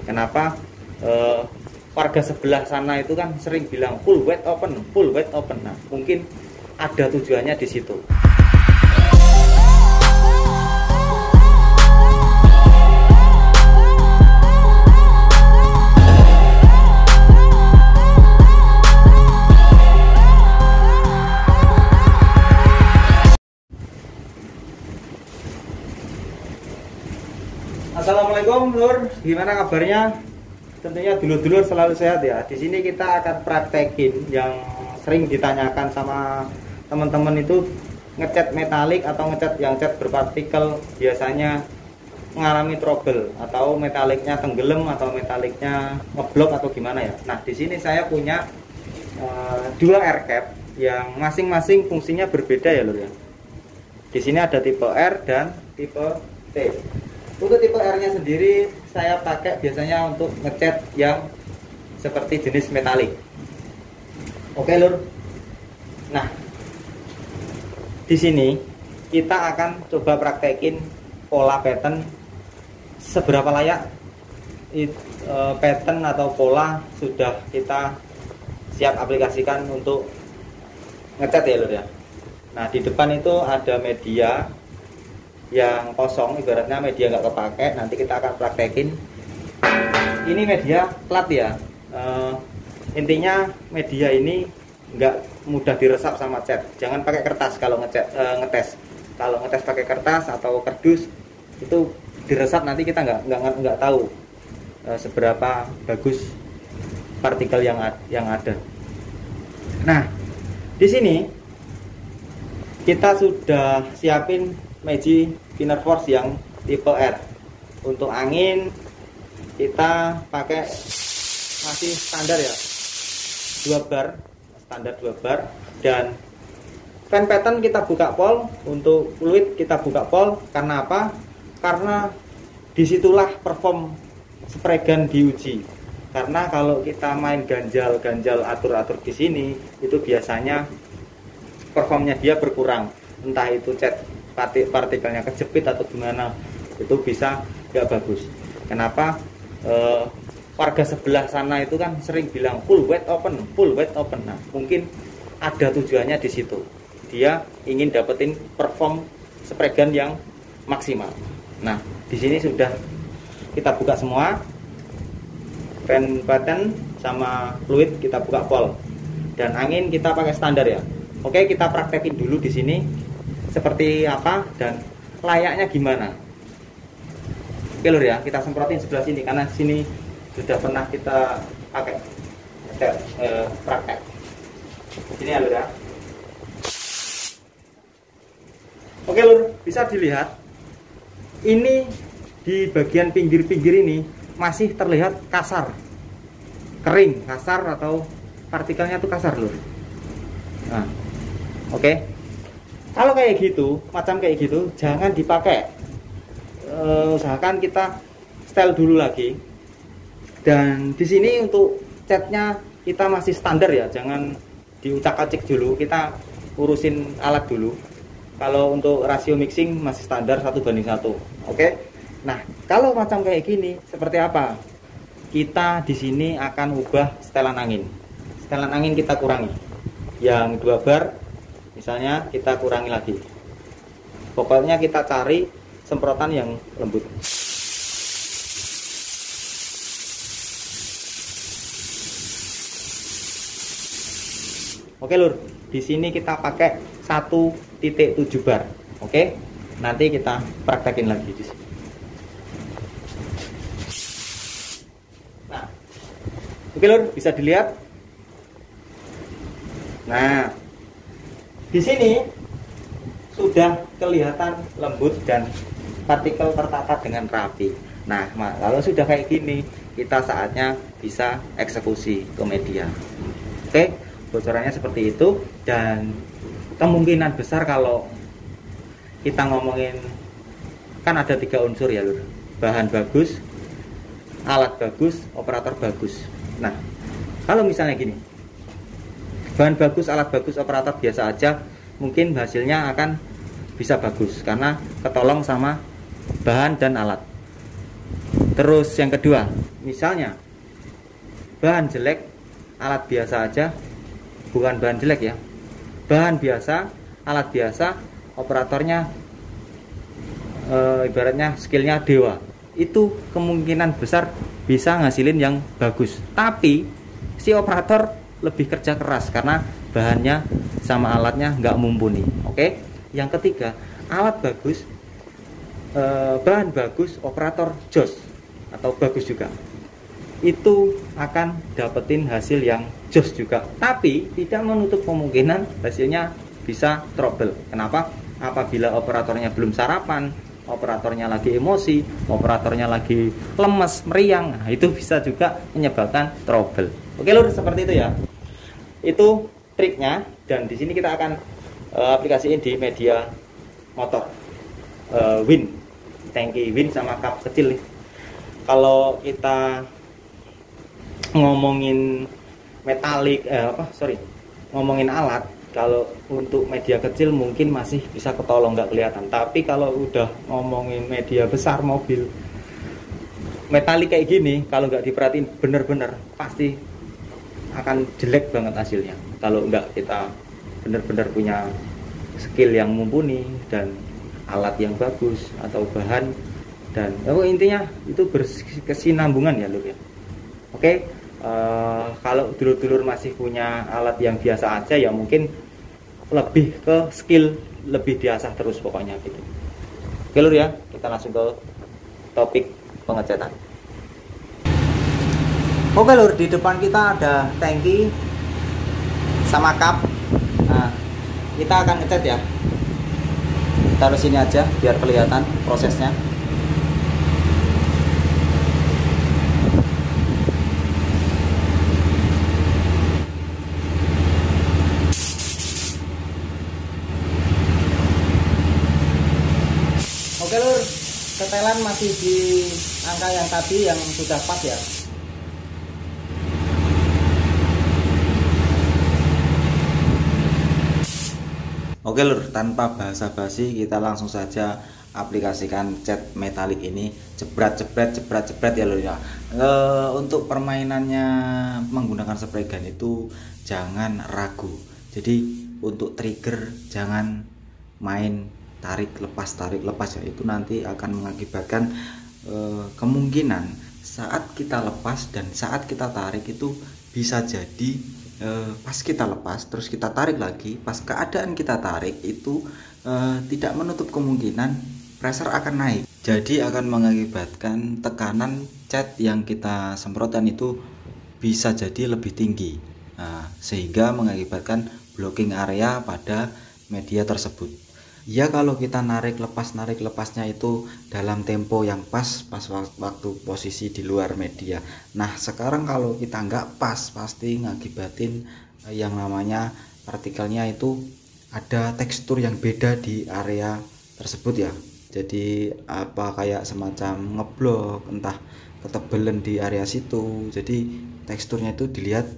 Kenapa? Warga sebelah sana itu kan sering bilang full wide open, full wide open. Nah, mungkin ada tujuannya di situ. Assalamualaikum Lur, gimana kabarnya? Tentunya dulur-dulur selalu sehat ya. Di sini kita akan praktekin yang sering ditanyakan sama teman-teman itu, ngecat metalik atau ngecat yang cat berpartikel biasanya mengalami trouble atau metaliknya tenggelam atau metaliknya ngeblok atau gimana ya. Nah, di sini saya punya dua air cap yang masing-masing fungsinya berbeda ya Lur ya. Di sini ada tipe R dan tipe T. Untuk tipe R-nya sendiri saya pakai biasanya untuk ngecat yang seperti jenis metalik. Oke Lur. Nah, di sini kita akan coba praktekin pola pattern seberapa layak pattern atau pola sudah kita siap aplikasikan untuk ngecat ya Lur ya. Nah, di depan itu ada media yang kosong, ibaratnya media nggak kepake. Nanti kita akan praktekin. Ini media plat ya. Intinya media ini nggak mudah diresap sama cat. Jangan pakai kertas kalau ngetes. Kalau ngetes pakai kertas atau kardus itu diresap, nanti kita nggak tahu seberapa bagus partikel yang ada. Nah, di sini kita sudah siapin Magic Pinner Force yang tipe R. Untuk angin kita pakai masih standar ya, 2 bar, standar 2 bar. Dan fan pattern kita buka pol, untuk fluid kita buka pol. Karena apa? Karena disitulah perform spray gun diuji. Karena kalau kita main ganjal atur-atur di sini, itu biasanya performnya dia berkurang. Entah itu cat partikelnya kejepit atau gimana, itu bisa nggak bagus. Kenapa? Warga sebelah sana itu kan sering bilang full wide open, full wide open. Nah, mungkin ada tujuannya di situ. Dia ingin dapetin perform spray gun yang maksimal. Nah, di sini sudah kita buka semua, fan pattern sama fluid kita buka pol, dan angin kita pakai standar ya. Oke, kita praktekin dulu di sini seperti apa dan layaknya gimana. Oke Lur ya, kita semprotin sebelah sini karena sini sudah pernah kita pakai praktek. Sini ya Lur ya. Oke Lur, bisa dilihat ini di bagian pinggir-pinggir ini masih terlihat kasar, kering, kasar atau partikelnya tuh kasar Lur. Nah, oke. Kalau kayak gitu, macam kayak gitu, jangan dipakai. Usahakan kita style dulu lagi. Dan di sini untuk catnya kita masih standar ya, jangan diucak-acik dulu. Kita urusin alat dulu. Kalau untuk rasio mixing masih standar 1:1. Oke. Nah, kalau macam kayak gini, seperti apa? Kita di sini akan ubah setelan angin. Setelan angin kita kurangi. Yang 2 bar. Misalnya kita kurangi lagi. Pokoknya kita cari semprotan yang lembut. Oke Lur, di sini kita pakai 1.7 bar. Oke, nanti kita praktekin lagi di sini. Nah, oke Lur, bisa dilihat. Nah, di sini sudah kelihatan lembut dan partikel tertata dengan rapi. Nah, kalau sudah kayak gini, kita saatnya bisa eksekusi ke media. Oke, bocorannya seperti itu. Dan kemungkinan besar kalau kita ngomongin, kan ada 3 unsur ya Lur. Bahan bagus, alat bagus, operator bagus. Nah, kalau misalnya gini, bahan bagus, alat bagus, operator biasa aja, mungkin hasilnya akan bisa bagus karena ketolong sama bahan dan alat. Terus yang kedua, misalnya bahan jelek, alat biasa aja, bukan bahan jelek ya, bahan biasa, alat biasa, operatornya ibaratnya skillnya dewa, itu kemungkinan besar bisa ngasilin yang bagus. Tapi si operator lebih kerja keras karena bahannya sama alatnya nggak mumpuni. Oke. Yang ketiga, alat bagus, bahan bagus, operator jos atau bagus juga, itu akan dapetin hasil yang jos juga. Tapi tidak menutup kemungkinan hasilnya bisa trouble. Kenapa? Apabila operatornya belum sarapan, operatornya lagi emosi, operatornya lagi lemes, meriang, nah, itu bisa juga menyebabkan trouble. Oke lur, seperti itu ya. Itu triknya, dan di sini kita akan aplikasiin di media motor Win, tangki Win sama kap kecil nih. Kalau kita ngomongin metalik, ngomongin alat, kalau untuk media kecil mungkin masih bisa ketolong, nggak kelihatan. Tapi kalau udah ngomongin media besar, mobil metalik kayak gini, kalau nggak diperhatiin bener-bener pasti akan jelek banget hasilnya. Kalau nggak kita bener-bener punya skill yang mumpuni dan alat yang bagus atau bahan, dan intinya itu berkesinambungan ya lur ya. Oke. Kalau dulur-dulur masih punya alat yang biasa aja ya mungkin lebih ke skill, lebih diasah terus pokoknya gitu. Oke lur ya, kita langsung ke topik pengecatan. Oke lur, di depan kita ada tangki sama kap. Nah, kita akan ngecat ya. Taruh sini aja biar kelihatan prosesnya. Oke lur, setelan masih di angka yang tadi yang sudah pas ya. Oke lur, tanpa basa-basi kita langsung saja aplikasikan cat metalik ini, jebret ya lur ya. Untuk permainannya menggunakan spray gun itu jangan ragu. Jadi untuk trigger jangan main tarik lepas ya, itu nanti akan mengakibatkan kemungkinan saat kita lepas dan saat kita tarik itu bisa jadi pas kita lepas terus kita tarik lagi, pas keadaan kita tarik itu tidak menutup kemungkinan pressure akan naik, jadi akan mengakibatkan tekanan cat yang kita semprotkan itu bisa jadi lebih tinggi, sehingga mengakibatkan blocking area pada media tersebut. Ya kalau kita narik lepasnya itu dalam tempo yang pas waktu posisi di luar media. Nah sekarang kalau kita nggak pas, pasti ngakibatin yang namanya partikelnya itu ada tekstur yang beda di area tersebut ya. Jadi apa kayak semacam ngeblok, entah ketebelan di area situ. Jadi teksturnya itu dilihat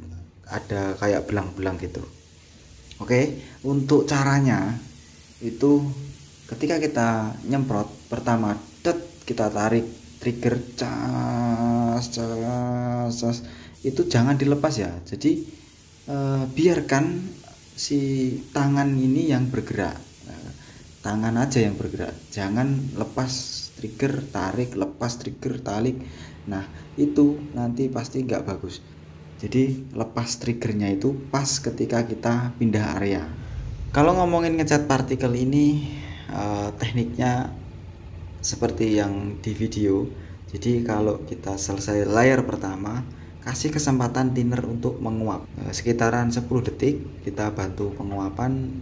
ada kayak belang-belang gitu. Oke, untuk caranya itu ketika kita nyemprot pertama kita tarik trigger cas itu jangan dilepas ya. Jadi biarkan si tangan ini yang bergerak, tangan aja yang bergerak, jangan lepas trigger tarik, lepas trigger tarik. Nah itu nanti pasti nggak bagus. Jadi lepas triggernya itu pas ketika kita pindah area. Kalau ngomongin ngecat partikel ini tekniknya seperti yang di video. Jadi kalau kita selesai layer pertama, kasih kesempatan thinner untuk menguap sekitaran 10 detik, kita bantu penguapan,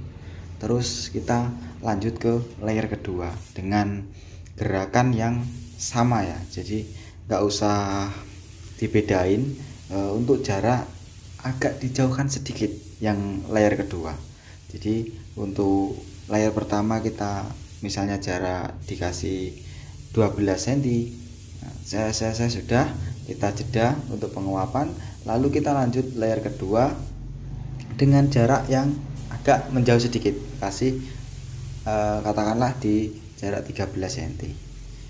terus kita lanjut ke layer kedua dengan gerakan yang sama ya. Jadi nggak usah dibedain, untuk jarak agak dijauhkan sedikit yang layer kedua. Jadi untuk layer pertama kita misalnya jarak dikasih 12 cm, nah, saya sudah, kita jeda untuk penguapan, lalu kita lanjut layer kedua dengan jarak yang agak menjauh sedikit, kasih katakanlah di jarak 13 cm.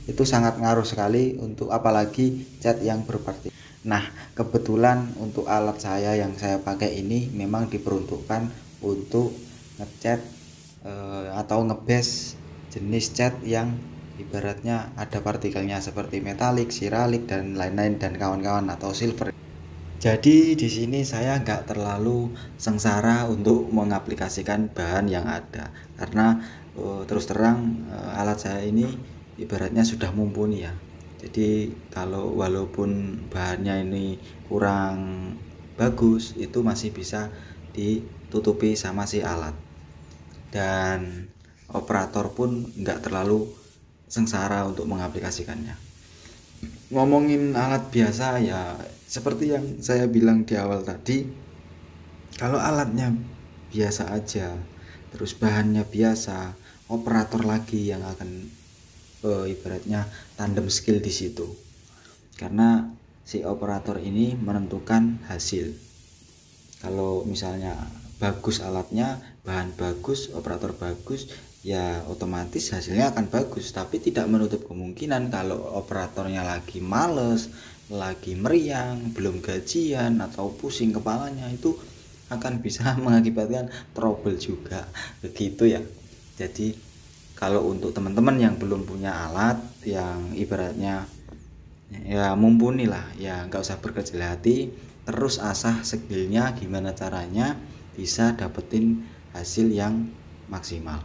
itu sangat ngaruh sekali untuk apalagi cat yang berpartikel. Nah, kebetulan untuk alat saya yang saya pakai ini memang diperuntukkan untuk ngecat atau ngebase jenis cat yang ibaratnya ada partikelnya seperti metalik, siralik dan lain-lain dan kawan-kawan atau silver. Jadi di sini saya nggak terlalu sengsara untuk mengaplikasikan bahan yang ada karena terus terang alat saya ini ibaratnya sudah mumpuni ya. Jadi kalau walaupun bahannya ini kurang bagus itu masih bisa ditutupi sama si alat, dan operator pun nggak terlalu sengsara untuk mengaplikasikannya. Ngomongin alat biasa ya seperti yang saya bilang di awal tadi, kalau alatnya biasa aja terus bahannya biasa, operator lagi yang akan ibaratnya tandem skill di situ, karena si operator ini menentukan hasil. Kalau misalnya bagus alatnya, bahan bagus, operator bagus, ya otomatis hasilnya akan bagus. Tapi tidak menutup kemungkinan kalau operatornya lagi males, lagi meriang, belum gajian atau pusing kepalanya, itu akan bisa mengakibatkan trouble juga begitu ya. Jadi kalau untuk teman-teman yang belum punya alat yang ibaratnya ya mumpuni lah, ya nggak usah berkecil hati, terus asah skillnya gimana caranya bisa dapetin hasil yang maksimal.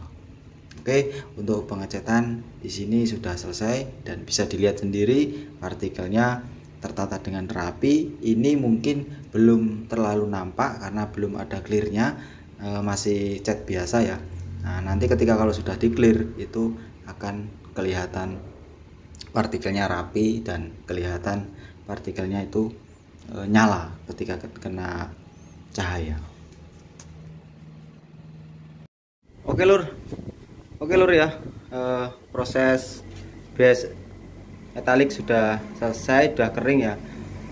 Oke, untuk pengecatan di sini sudah selesai dan bisa dilihat sendiri partikelnya tertata dengan rapi. Ini mungkin belum terlalu nampak karena belum ada clearnya, masih cat biasa ya. Nah, nanti ketika kalau sudah di clear itu akan kelihatan partikelnya rapi dan kelihatan partikelnya itu nyala ketika kena cahaya. Oke lur ya, proses base metalik sudah selesai, sudah kering ya,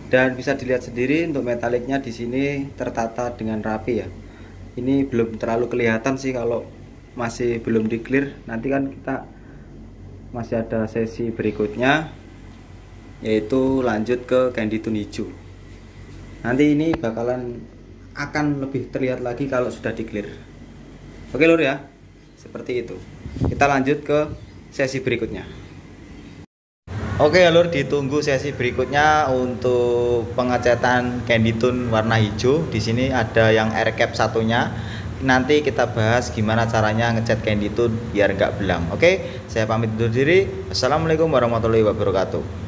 dan bisa dilihat sendiri untuk metaliknya di sini tertata dengan rapi ya. Ini belum terlalu kelihatan sih kalau masih belum di clear. Nanti kan kita masih ada sesi berikutnya, yaitu lanjut ke candy tone hijau. Nanti ini bakalan akan lebih terlihat lagi kalau sudah di clear. Oke lur ya, seperti itu. Kita lanjut ke sesi berikutnya. Oke lur, ditunggu sesi berikutnya untuk pengecatan candy tone warna hijau. Di sini ada yang air cap satunya. Nanti kita bahas gimana caranya ngecat candy tone biar nggak belang. Oke, saya pamit undur diri. Assalamualaikum warahmatullahi wabarakatuh.